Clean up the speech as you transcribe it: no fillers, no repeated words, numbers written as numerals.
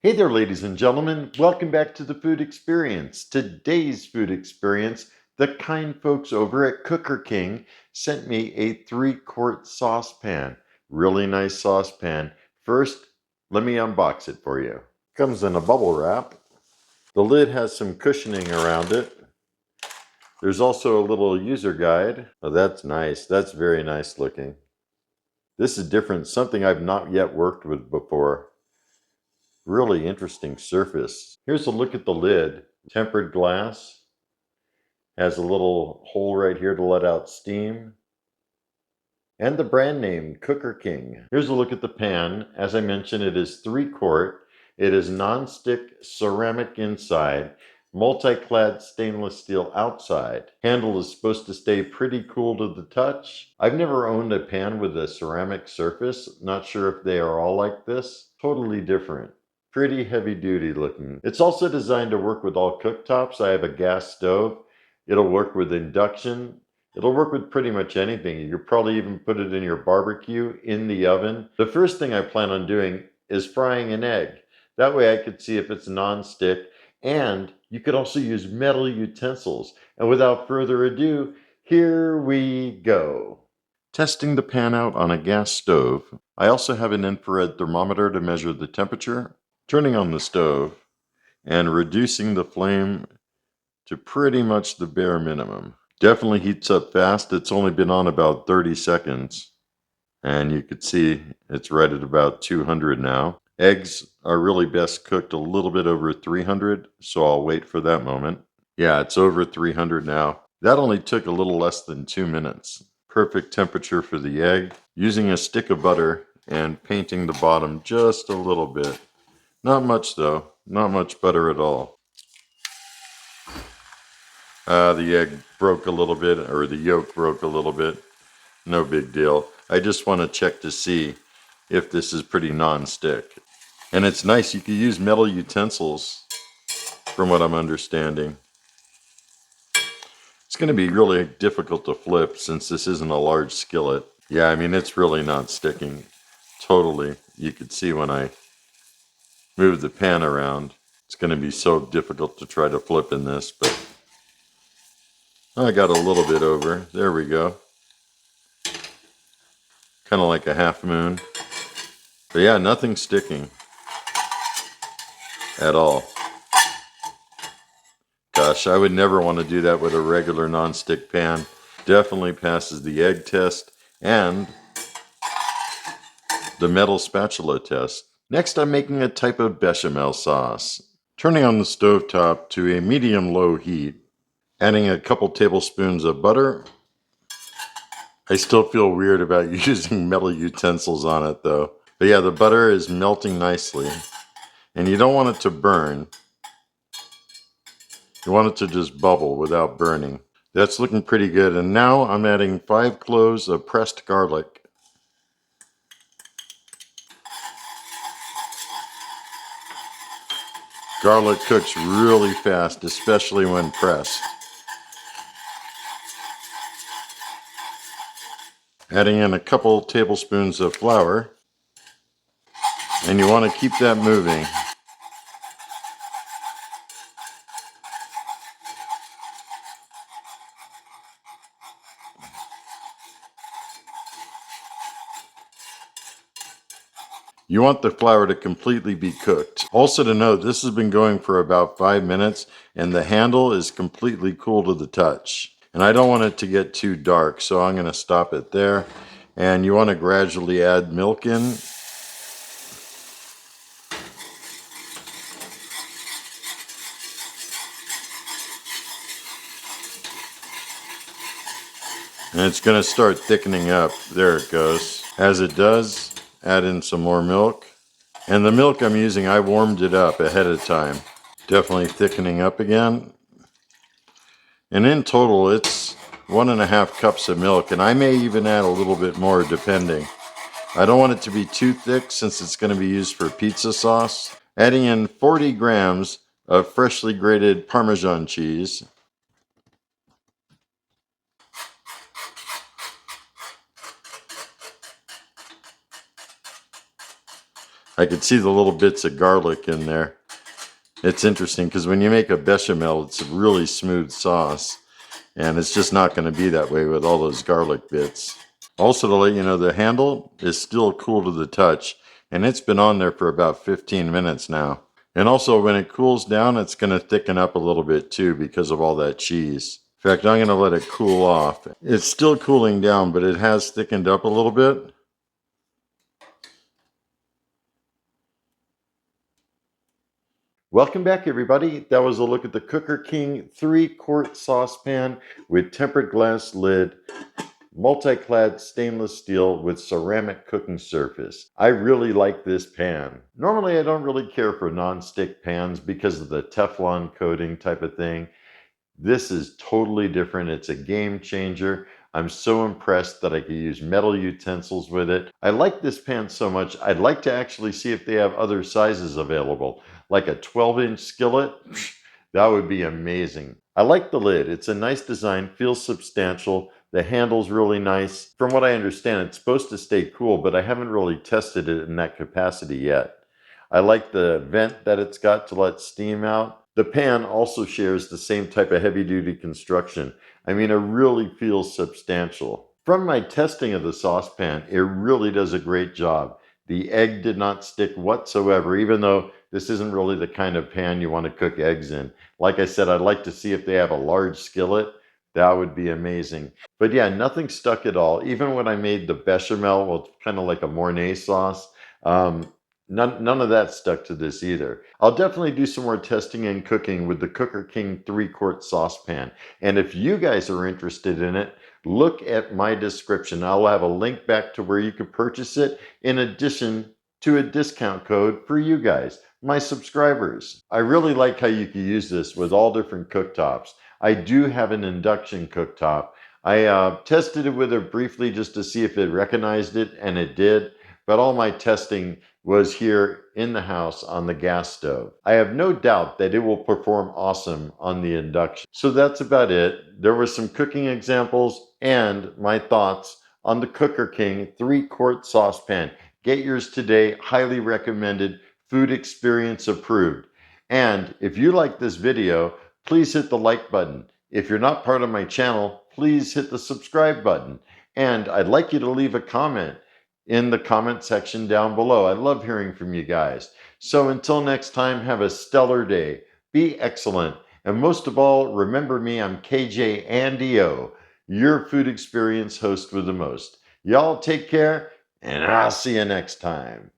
Hey there, ladies and gentlemen. Welcome back to the Food Experience. Today's food experience, the kind folks over at Cooker King sent me a 3-quart saucepan. Really nice saucepan. First, let me unbox it for you. Comes in a bubble wrap. The lid has some cushioning around it. There's also a little user guide. Oh, that's nice. That's very nice looking. This is different, something I've not yet worked with before. Really interesting surface. Here's a look at the lid. Tempered glass. Has a little hole right here to let out steam. And the brand name, Cooker King. Here's a look at the pan. As I mentioned, it is 3-quart. It is non-stick ceramic inside, multi-clad stainless steel outside. Handle is supposed to stay pretty cool to the touch. I've never owned a pan with a ceramic surface. Not sure if they are all like this. Totally different. Pretty heavy duty looking. It's also designed to work with all cooktops. I have a gas stove. It'll work with induction. It'll work with pretty much anything. You could probably even put it in your barbecue, in the oven. The first thing I plan on doing is frying an egg. That way I could see if it's non-stick, and you could also use metal utensils. And without further ado, here we go. Testing the pan out on a gas stove. I also have an infrared thermometer to measure the temperature. Turning on the stove and reducing the flame to pretty much the bare minimum. Definitely heats up fast. It's only been on about 30 seconds. And you could see it's right at about 200 now. Eggs are really best cooked a little bit over 300, so I'll wait for that moment. Yeah, it's over 300 now. That only took a little less than 2 minutes. Perfect temperature for the egg. Using a stick of butter and painting the bottom just a little bit. Not much though, not much butter at all. The egg broke a little bit, or the yolk broke a little bit. No big deal. I just want to check to see if this is pretty non-stick. And it's nice, you can use metal utensils from what I'm understanding. It's going to be really difficult to flip since this isn't a large skillet. Yeah, I mean, it's really not sticking totally. You could see when I move the pan around. It's going to be so difficult to try to flip in this, but I got a little bit over. There we go. Kind of like a half moon. But yeah, nothing sticking at all. Gosh, I would never want to do that with a regular non-stick pan. Definitely passes the egg test and the metal spatula test. Next, I'm making a type of bechamel sauce. Turning on the stovetop to a medium-low heat, adding a couple tablespoons of butter. I still feel weird about using metal utensils on it though. But yeah, the butter is melting nicely. And you don't want it to burn. You want it to just bubble without burning. That's looking pretty good. And now I'm adding 5 cloves of pressed garlic. Garlic cooks really fast, especially when pressed. Adding in a couple tablespoons of flour. And you want to keep that moving. You want the flour to completely be cooked. Also to note, this has been going for about 5 minutes and the handle is completely cool to the touch. And I don't want it to get too dark, so I'm going to stop it there. And you want to gradually add milk in. And it's going to start thickening up. There it goes. As it does, add in some more milk. And the milk I'm using, I warmed it up ahead of time. Definitely thickening up again. And in total, it's 1.5 cups of milk. And I may even add a little bit more depending. I don't want it to be too thick since it's going to be used for pizza sauce. Adding in 40 grams of freshly grated Parmesan cheese. I I could see the little bits of garlic in there. It's interesting because when you make a bechamel, it's a really smooth sauce. And it's just not going to be that way with all those garlic bits. Also, to let you know, the handle is still cool to the touch. And it's been on there for about 15 minutes now. And also, when it cools down, it's going to thicken up a little bit too because of all that cheese. In fact, I'm going to let it cool off. It's still cooling down, but it has thickened up a little bit. Welcome back, everybody. That was a look at the Cooker King 3-quart saucepan with tempered glass lid, multi-clad stainless steel with ceramic cooking surface. I really like this pan. Normally, I don't really care for non-stick pans because of the Teflon coating type of thing. This is totally different. It's a game changer. I'm so impressed that I could use metal utensils with it. I like this pan so much, I'd like to actually see if they have other sizes available, like a 12-inch skillet. That would be amazing. I like the lid. It's a nice design, feels substantial. The handle's really nice. From what I understand, it's supposed to stay cool, but I haven't really tested it in that capacity yet. I like the vent that it's got to let steam out. The pan also shares the same type of heavy-duty construction. I mean, it really feels substantial. From my testing of the saucepan, it really does a great job. The egg did not stick whatsoever, even though this isn't really the kind of pan you want to cook eggs in. Like I said, I'd like to see if they have a large skillet. That would be amazing. But yeah, nothing stuck at all. Even when I made the bechamel, well, it's kind of like a Mornay sauce, none of that stuck to this either. I'll definitely do some more testing and cooking with the Cooker King 3-quart saucepan. And if you guys are interested in it, look at my description. I'll have a link back to where you can purchase it in addition to a discount code for you guys, my subscribers. I really like how you can use this with all different cooktops. I do have an induction cooktop. I tested it with it briefly just to see if it recognized it, and it did. But all my testing was here in the house on the gas stove. I have no doubt that it will perform awesome on the induction. So that's about it. There were some cooking examples and my thoughts on the Cooker King 3-quart saucepan. Get yours today. Highly recommended. Food experience approved. And if you like this video, please hit the like button. If you're not part of my channel, please hit the subscribe button. And I'd like you to leave a comment in the comment section down below. I love hearing from you guys. So until next time, have a stellar day. Be excellent. And most of all, remember me, I'm KJ Andy O, your food experience host with the most. Y'all take care, and I'll see you next time.